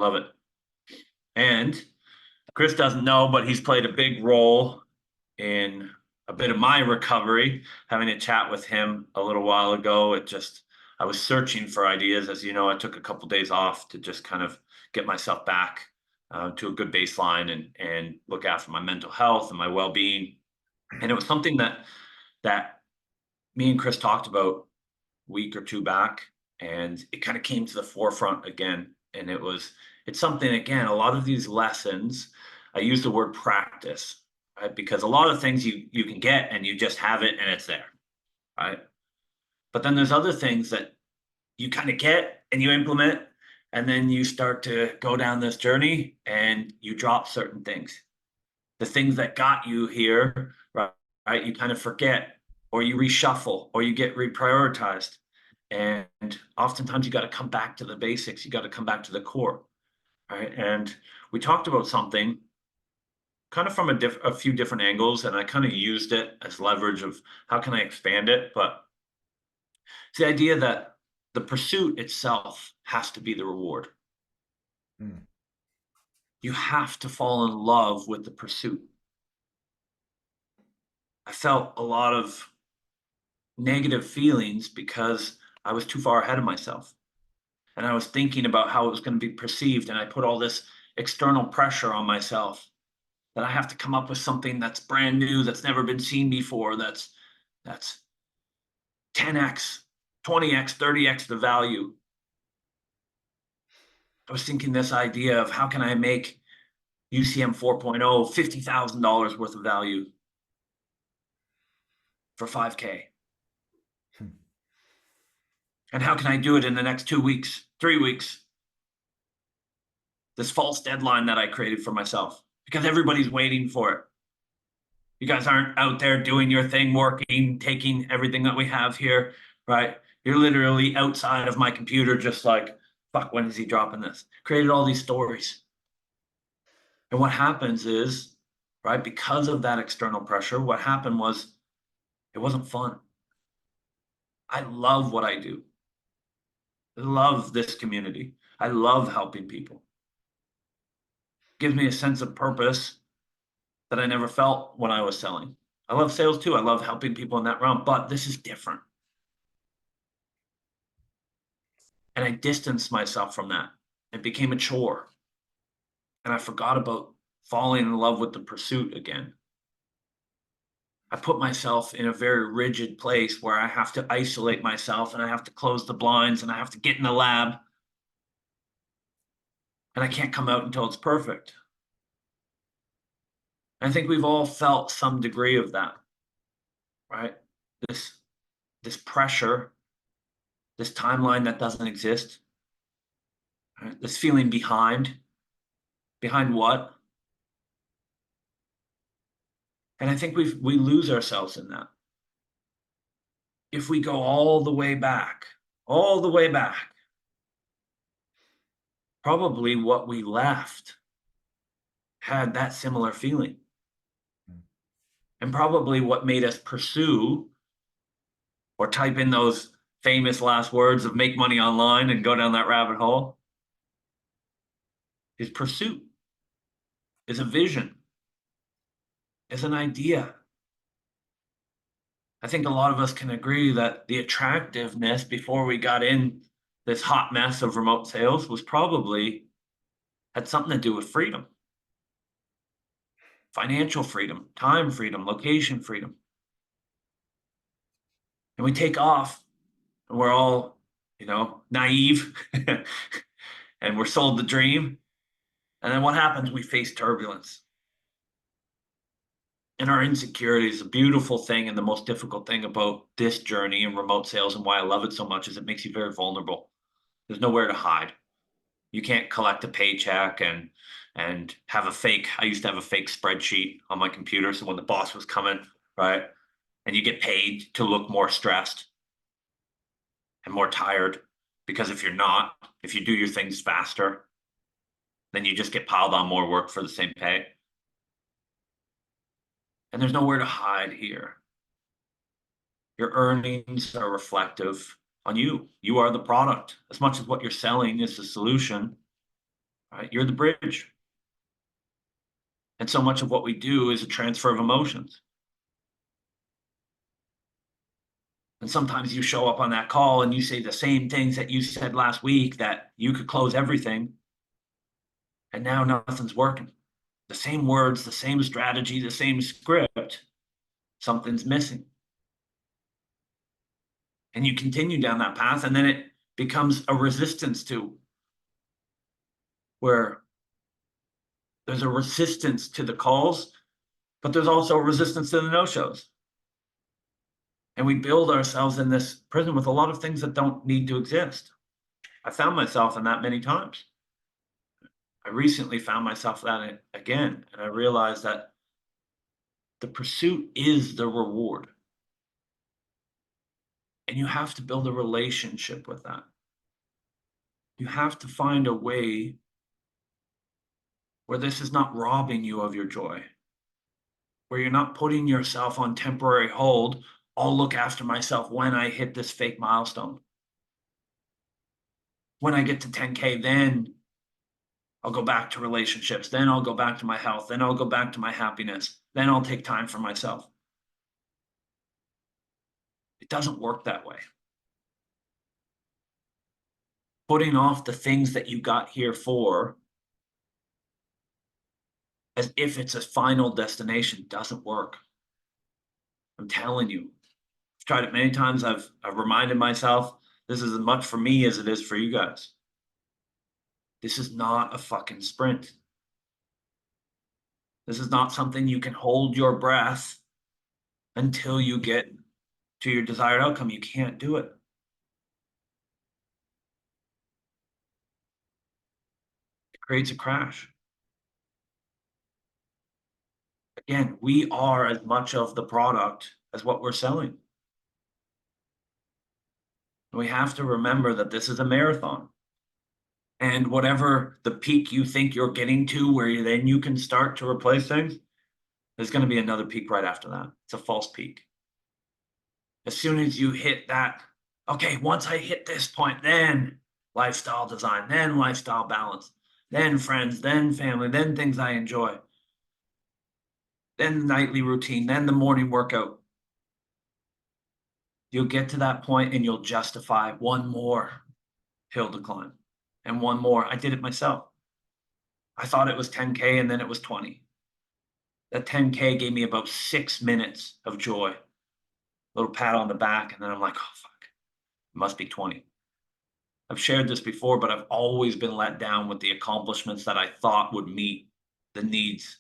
love it. And Chris doesn't know, but he's played a big role in a bit of my recovery. Having a chat with him a little while ago, I was searching for ideas. As you know, I took a couple days off to just kind of get myself back to a good baseline and look after my mental health and my well-being. And it was something that me and Chris talked about a week or two back, and it kind of came to the forefront again. And it's something, again, a lot of these lessons, I use the word practice, right? Because a lot of things you can get and you just have it and it's there, right? But then there's other things that you kind of get and you implement, and then you start to go down this journey and you drop certain things. The things that got you here, right? You kind of forget, or you reshuffle, or you get reprioritized. And oftentimes you got to come back to the basics. You got to come back to the core, right? And we talked about something kind of from a few different angles, and I kind of used it as leverage of how can I expand it. But it's the idea that the pursuit itself has to be the reward. Mm. You have to fall in love with the pursuit. I felt a lot of negative feelings because I was too far ahead of myself. And I was thinking about how it was going to be perceived. And I put all this external pressure on myself that I have to come up with something that's brand new, that's never been seen before, that's 10x, 20x, 30x the value. I was thinking this idea of how can I make UCM 4.0 $50,000 worth of value for 5K? Hmm. And how can I do it in the next 2 weeks, 3 weeks? This false deadline that I created for myself because everybody's waiting for it. You guys aren't out there doing your thing, working, taking everything that we have here, right? You're literally outside of my computer, just like, fuck, when is he dropping this? Created all these stories. And what happens is, right, because of that external pressure, what happened was it wasn't fun. I love what I do. I love this community. I love helping people. It gives me a sense of purpose that I never felt when I was selling. I love sales too. I love helping people in that realm, but this is different. And I distanced myself from that. It became a chore. And I forgot about falling in love with the pursuit again. I put myself in a very rigid place where I have to isolate myself and I have to close the blinds and I have to get in the lab. And I can't come out until it's perfect. And I think we've all felt some degree of that, right? This this pressure, this timeline that doesn't exist, right? This feeling behind what? And I think we lose ourselves in that. If we go all the way back, probably what we left had that similar feeling. And probably what made us pursue or type in those famous last words of make money online and go down that rabbit hole is pursuit, is a vision, is an idea. I think a lot of us can agree that the attractiveness before we got in this hot mess of remote sales was probably had something to do with freedom, financial freedom, time freedom, location freedom. And we take off and we're all, naive and we're sold the dream. And then what happens? We face turbulence. And our insecurity is a beautiful thing. And the most difficult thing about this journey in remote sales and why I love it so much is it makes you very vulnerable. There's nowhere to hide. You can't collect a paycheck and have a fake. I used to have a fake spreadsheet on my computer. So when the boss was coming, right, and you get paid to look more stressed and more tired, because if you're not, if you do your things faster, then you just get piled on more work for the same pay. And there's nowhere to hide here. Your earnings are reflective on you. You are the product. As much as what you're selling is the solution, right? You're the bridge. And so much of what we do is a transfer of emotions. And sometimes you show up on that call and you say the same things that you said last week that you could close everything. And now nothing's working. The same words, the same strategy, the same script, something's missing. And you continue down that path, and then it becomes a resistance to where there's a resistance to the calls, but there's also a resistance to the no-shows. And we build ourselves in this prison with a lot of things that don't need to exist. I found myself in that many times. I recently found myself that again, and I realized that the pursuit is the reward. And you have to build a relationship with that. You have to find a way where this is not robbing you of your joy, where you're not putting yourself on temporary hold. I'll look after myself when I hit this fake milestone. When I get to 10K, then I'll go back to relationships. Then I'll go back to my health. Then I'll go back to my happiness. Then I'll take time for myself. It doesn't work that way. Putting off the things that you got here for as if it's a final destination doesn't work. I'm telling you. I've tried it many times. I've reminded myself this is as much for me as it is for you guys. This is not a fucking sprint. This is not something you can hold your breath until you get to your desired outcome. You can't do it. It creates a crash. Again, we are as much of the product as what we're selling. We have to remember that this is a marathon. And whatever the peak you think you're getting to, where then you can start to replace things, there's going to be another peak right after that. It's a false peak. As soon as you hit that, okay, once I hit this point, then lifestyle design, then lifestyle balance, then friends, then family, then things I enjoy, then the nightly routine, then the morning workout. You'll get to that point and you'll justify one more hill to climb and one more. I did it myself. I thought it was 10K and then it was 20. That 10K gave me about 6 minutes of joy, a little pat on the back, and then I'm like, oh, fuck, it must be 20. I've shared this before, but I've always been let down with the accomplishments that I thought would meet the needs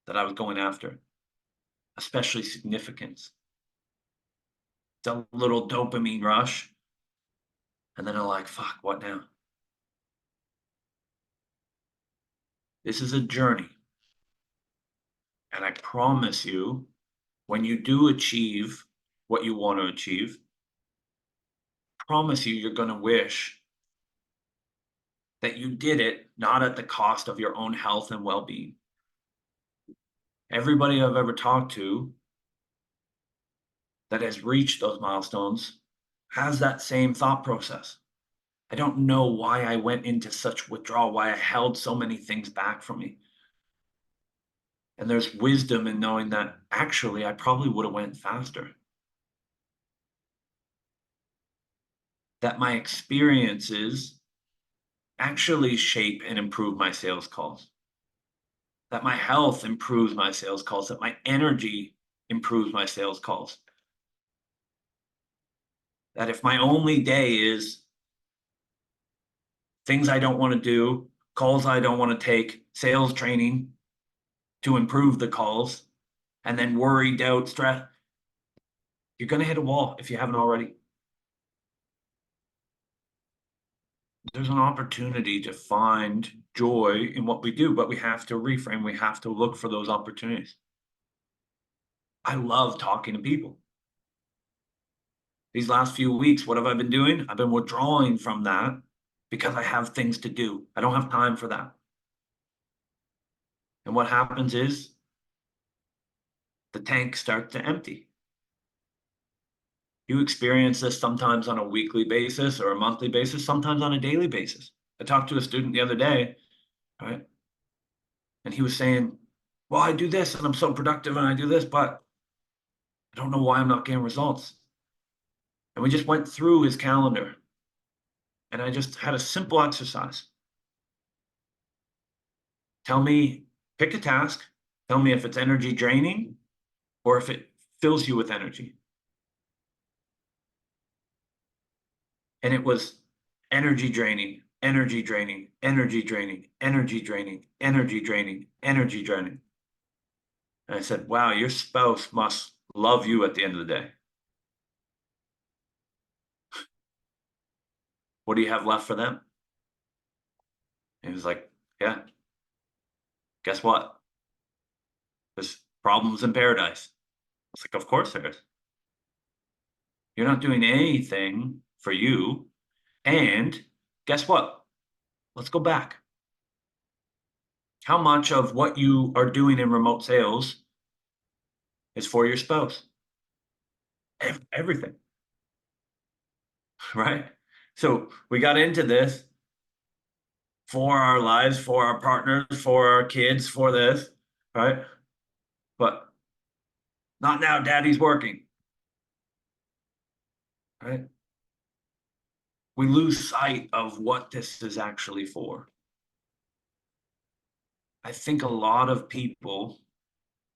that I was going after, especially significance. It's a little dopamine rush. And then I'm like, fuck, what now? This is a journey. And I promise you, when you do achieve what you want to achieve, I promise you, you're going to wish that you did it not at the cost of your own health and well-being. Everybody I've ever talked to that has reached those milestones has that same thought process. I don't know why I went into such withdrawal, why I held so many things back from me. And there's wisdom in knowing that actually I probably would have went faster. That my experiences actually shape and improve my sales calls. That my health improves my sales calls, that my energy improves my sales calls. That if my only day is things I don't want to do, calls I don't want to take, sales training to improve the calls, and then worry, doubt, stress, you're going to hit a wall if you haven't already. There's an opportunity to find joy in what we do, but we have to reframe. We have to look for those opportunities. I love talking to people. These last few weeks, what have I been doing? I've been withdrawing from that because I have things to do. I don't have time for that. And what happens is the tank starts to empty. You experience this sometimes on a weekly basis or a monthly basis, sometimes on a daily basis. I talked to a student the other day, right? And he was saying, well, I do this and I'm so productive and I do this, but I don't know why I'm not getting results. And we just went through his calendar and I just had a simple exercise. Tell me, pick a task, tell me if it's energy draining or if it fills you with energy. And it was energy draining, energy draining, energy draining, energy draining, energy draining, energy draining. And I said, wow, your spouse must love you at the end of the day. What do you have left for them? And he was like, yeah, guess what? There's problems in paradise. It's like, of course there is. You're not doing anything for you. And guess what? Let's go back. How much of what you are doing in remote sales is for your spouse? Everything, right? So we got into this for our lives, for our partners, for our kids, for this, right? But not now, daddy's working, right? We lose sight of what this is actually for. I think a lot of people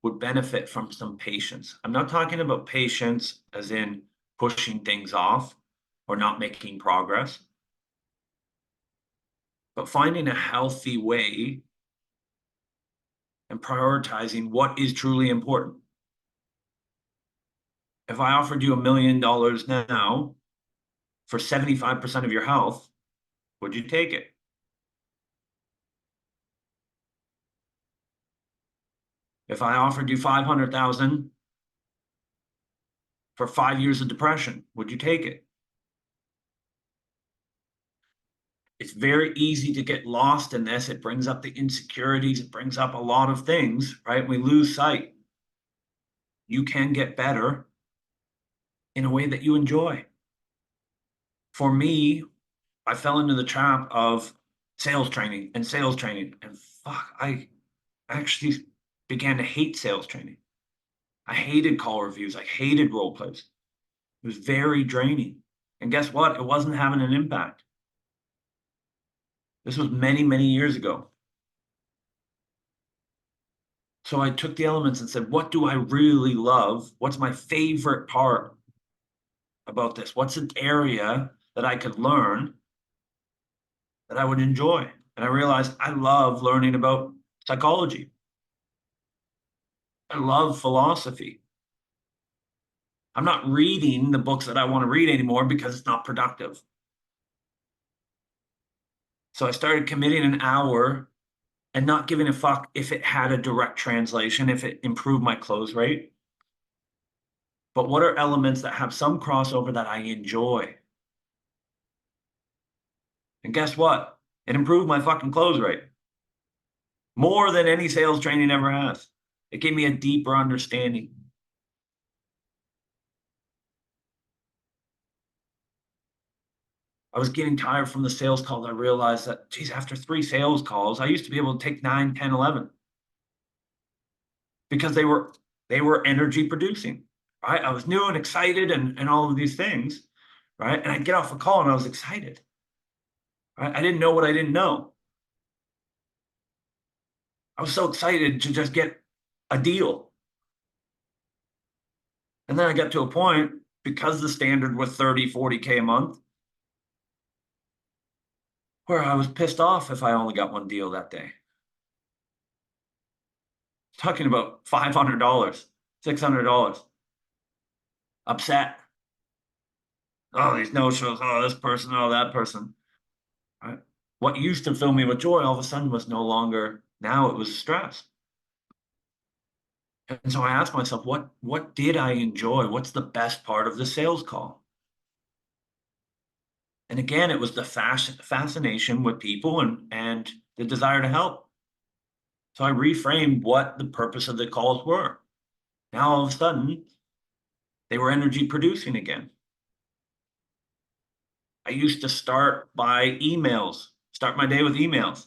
would benefit from some patience. I'm not talking about patience as in pushing things off or not making progress, but finding a healthy way and prioritizing what is truly important. If I offered you $1 million now for 75% of your health, would you take it? If I offered you 500,000 for 5 years of depression, would you take it? It's very easy to get lost in this. It brings up the insecurities. It brings up a lot of things, right? We lose sight. You can get better in a way that you enjoy. For me, I fell into the trap of sales training, and fuck, I actually began to hate sales training. I hated call reviews. I hated role plays. It was very draining. And guess what? It wasn't having an impact. This was many, many years ago. So I took the elements and said, what do I really love? What's my favorite part about this? What's an area that I could learn that I would enjoy? And I realized I love learning about psychology. I love philosophy. I'm not reading the books that I want to read anymore because it's not productive. So I started committing an hour and not giving a fuck if it had a direct translation, if it improved my close rate. But what are elements that have some crossover that I enjoy? And guess what? It improved my fucking close rate more than any sales training ever has. It gave me a deeper understanding. I was getting tired from the sales calls. I realized that, geez, after 3 sales calls, I used to be able to take 9, 10, 11 because they were energy producing, right? I was new and excited and all of these things, right? And I'd get off a call and I was excited, right? I didn't know what I didn't know. I was so excited to just get a deal. And then I got to a point, because the standard was 30, 40K a month, where I was pissed off if I only got one deal that day. Talking about $500, $600. Upset. Oh, these no-shows. Oh, this person. Oh, that person. Right? What used to fill me with joy all of a sudden was no longer. Now it was stress. And so I asked myself, what did I enjoy? What's the best part of the sales call? And again, it was the fascination with people and the desire to help. So I reframed what the purpose of the calls were. Now all of a sudden, they were energy producing again. I used to start by emails, Start my day with emails.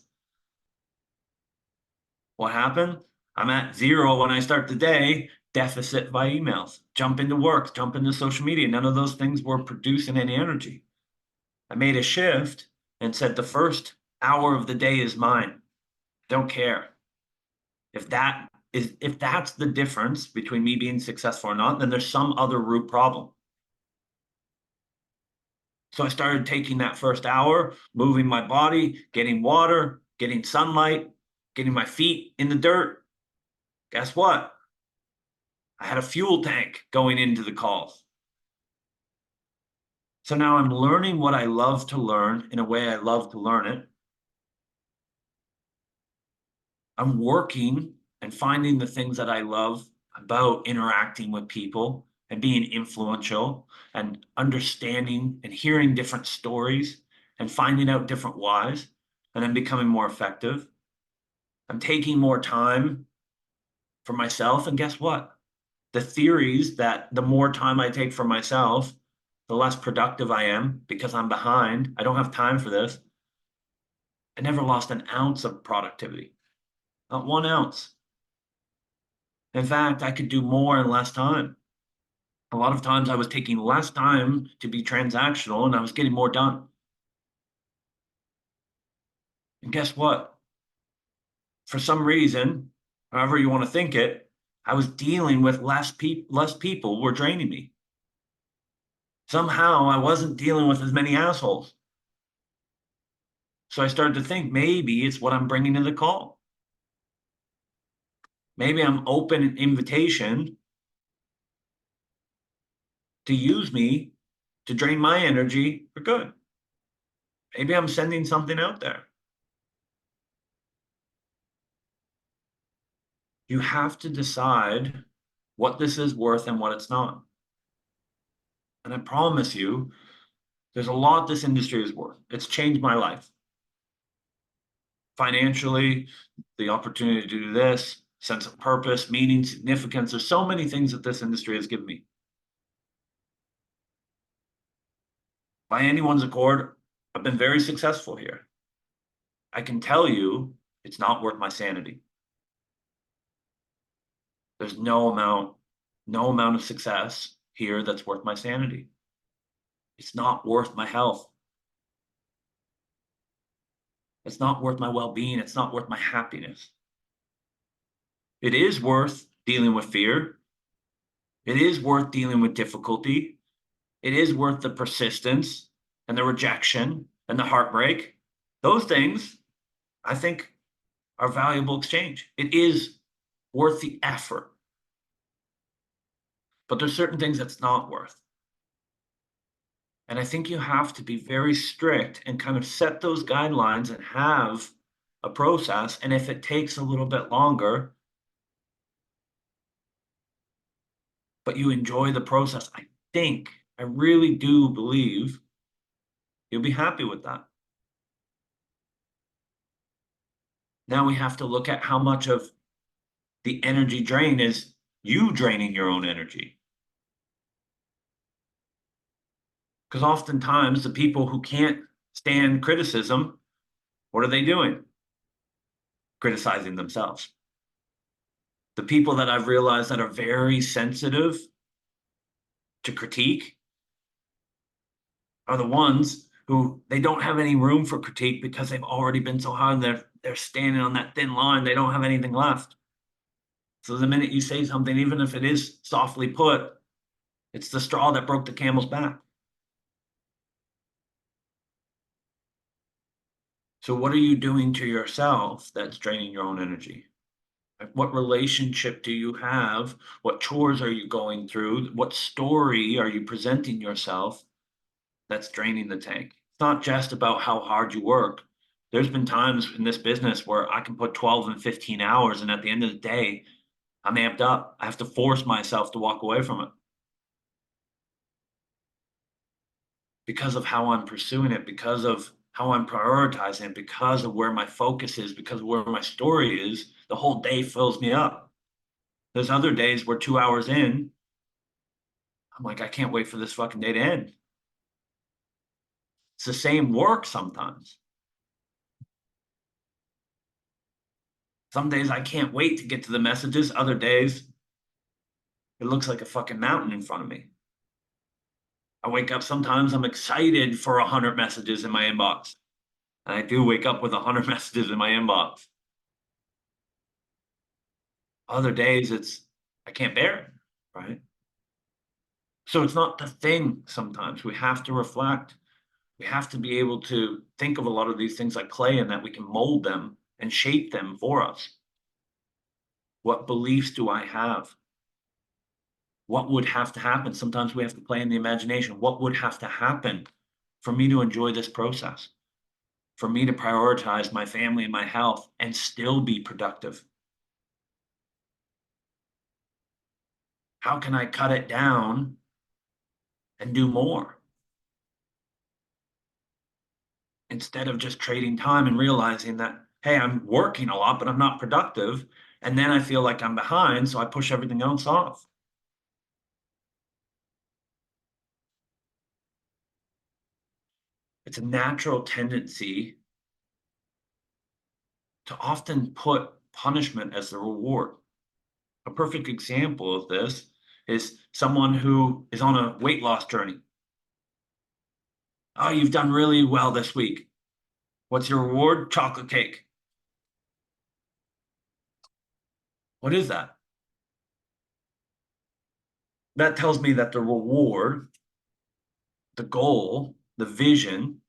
What happened? I'm at zero when I start the day, deficit by emails. Jump into work, jump into social media. None of those things were producing any energy. I made a shift and said the first hour of the day is mine. Don't care. If that's the difference between me being successful or not, then there's some other root problem. So I started taking that first hour, moving my body, getting water, getting sunlight, getting my feet in the dirt. Guess what? I had a fuel tank going into the calls. So now I'm learning what I love to learn in a way I love to learn it. I'm working and finding the things that I love about interacting with people and being influential and understanding and hearing different stories and finding out different whys, and I'm becoming more effective. I'm taking more time for myself. And guess what? The theories that the more time I take for myself, the less productive I am because I'm behind. I don't have time for this. I never lost an ounce of productivity, not 1 ounce. In fact, I could do more in less time. A lot of times I was taking less time to be transactional and I was getting more done. And guess what? For some reason, however you want to think it, I was dealing with less people were draining me. Somehow I wasn't dealing with as many assholes. So I started to think maybe it's what I'm bringing to the call. Maybe I'm open an invitation to use me to drain my energy for good. Maybe I'm sending something out there. You have to decide what this is worth and what it's not. And I promise you, there's a lot this industry is worth. It's changed my life. Financially, the opportunity to do this, sense of purpose, meaning, significance. There's so many things that this industry has given me. By anyone's accord, I've been very successful here. I can tell you it's not worth my sanity. There's no amount of success here that's worth my sanity. It's not worth my health. It's not worth my well-being. It's not worth my happiness. It is worth dealing with fear. It is worth dealing with difficulty. It is worth the persistence and the rejection and the heartbreak. Those things, I think, are valuable exchange. It is worth the effort. But there's certain things that's not worth. And I think you have to be very strict and kind of set those guidelines and have a process. And if it takes a little bit longer, but you enjoy the process, I really do believe you'll be happy with that. Now we have to look at how much of the energy drain is you draining your own energy. Because oftentimes the people who can't stand criticism, what are they doing? Criticizing themselves. The people that I've realized that are very sensitive to critique are the ones who they don't have any room for critique because they've already been so hard. They're standing on that thin line. They don't have anything left. So the minute you say something, even if it is softly put, it's the straw that broke the camel's back. So what are you doing to yourself that's draining your own energy? What relationship do you have? What chores are you going through? What story are you presenting yourself that's draining the tank? It's not just about how hard you work. There's been times in this business where I can put 12 and 15 hours, and at the end of the day, I'm amped up. I have to force myself to walk away from it because of how I'm pursuing it, because of how I'm prioritizing it, because of where my focus is, because of where my story is. The whole day fills me up. There's other days where 2 hours in, I'm like, I can't wait for this fucking day to end. It's the same work sometimes. Some days I can't wait to get to the messages. Other days, it looks like a fucking mountain in front of me. I wake up, sometimes I'm excited for 100 messages in my inbox. And I do wake up with 100 messages in my inbox. Other days, I can't bear it, right? So it's not the thing sometimes. We have to reflect. We have to be able to think of a lot of these things like clay and that we can mold them and shape them for us. What beliefs do I have? What would have to happen? Sometimes we have to play in the imagination. What would have to happen for me to enjoy this process? For me to prioritize my family and my health and still be productive? How can I cut it down and do more? Instead of just trading time and realizing that, hey, I'm working a lot, but I'm not productive. And then I feel like I'm behind, so I push everything else off. It's a natural tendency to often put punishment as the reward. A perfect example of this is someone who is on a weight loss journey. Oh, you've done really well this week. What's your reward? Chocolate cake. What is that? That tells me that the reward, the goal, the vision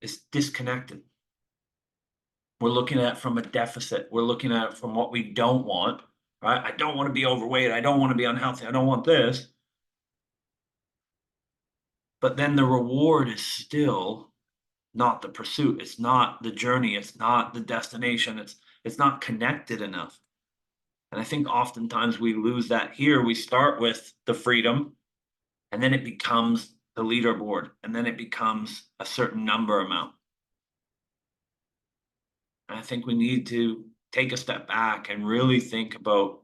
is disconnected. We're looking at it from a deficit. We're looking at it from what we don't want, right? I don't want to be overweight. I don't want to be unhealthy. I don't want this. But then the reward is still not the pursuit. It's not the journey. It's not the destination. It's not connected enough. And I think oftentimes we lose that here. We start with the freedom, and then it becomes the leaderboard, and then it becomes a certain number amount. And I think we need to take a step back and really think about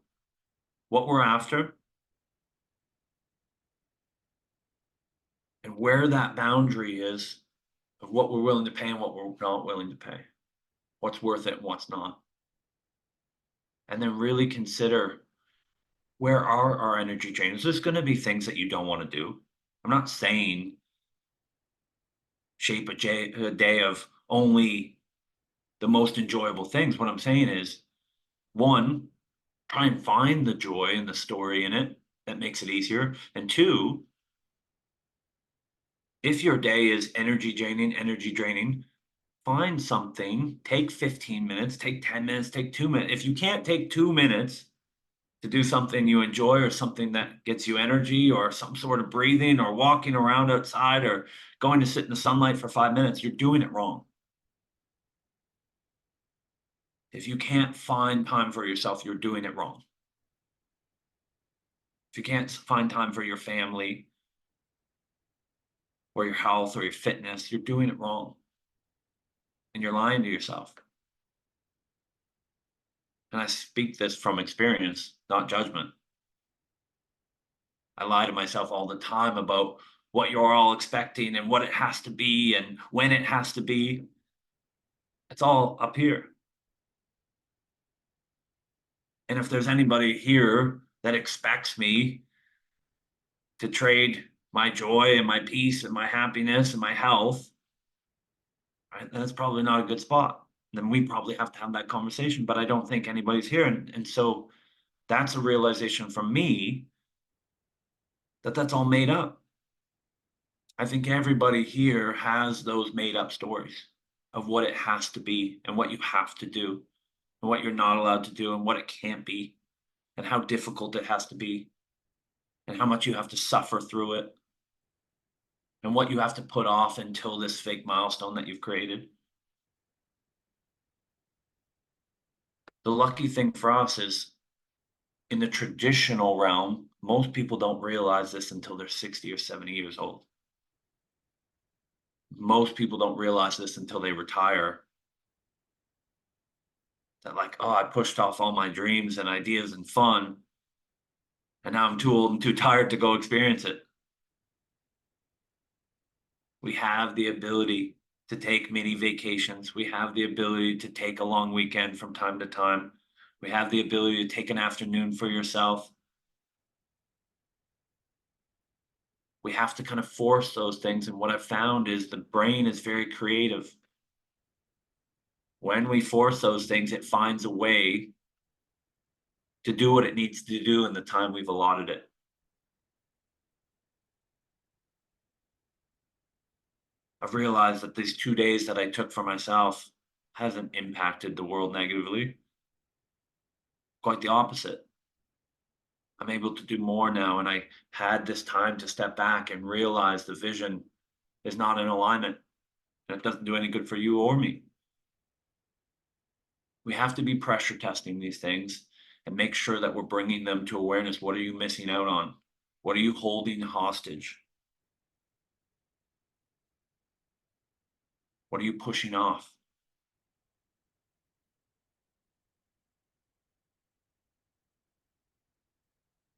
what we're after and where that boundary is of what we're willing to pay and what we're not willing to pay, what's worth it and what's not. And then really consider, where are our energy drains? There's going to be things that you don't want to do. I'm not saying shape a day of only the most enjoyable things. What I'm saying is, one, try and find the joy and the story in it that makes it easier. And two, if your day is energy draining, find something, take 15 minutes, take 10 minutes, take 2 minutes. If you can't take 2 minutes to do something you enjoy or something that gets you energy or some sort of breathing or walking around outside or going to sit in the sunlight for 5 minutes, you're doing it wrong. If you can't find time for yourself, you're doing it wrong. If you can't find time for your family or your health or your fitness, you're doing it wrong. And you're lying to yourself. And I speak this from experience, not judgment. I lie to myself all the time about what you're all expecting and what it has to be and when it has to be. It's all up here. And if there's anybody here that expects me to trade my joy and my peace and my happiness and my health, right, then it's probably not a good spot. Then we probably have to have that conversation, but I don't think anybody's here. And so that's a realization from me that that's all made up. I think everybody here has those made up stories of what it has to be and what you have to do and what you're not allowed to do and what it can't be and how difficult it has to be and how much you have to suffer through it and what you have to put off until this fake milestone that you've created. The lucky thing for us is, in the traditional realm, most people don't realize this until they're 60 or 70 years old. Most people don't realize this until they retire. That, like, oh, I pushed off all my dreams and ideas and fun, and now I'm too old and too tired to go experience it. We have the ability to take mini vacations. We have the ability to take a long weekend from time to time. We have the ability to take an afternoon for yourself. We have to kind of force those things. And what I've found is the brain is very creative. When we force those things, it finds a way to do what it needs to do in the time we've allotted it. I've realized that these 2 days that I took for myself hasn't impacted the world negatively. Quite the opposite. I'm able to do more now, and I had this time to step back and realize the vision is not in alignment, and it doesn't do any good for you or me. We have to be pressure testing these things and make sure that we're bringing them to awareness. What are you missing out on? What are you holding hostage? What are you pushing off?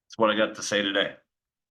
That's what I got to say today.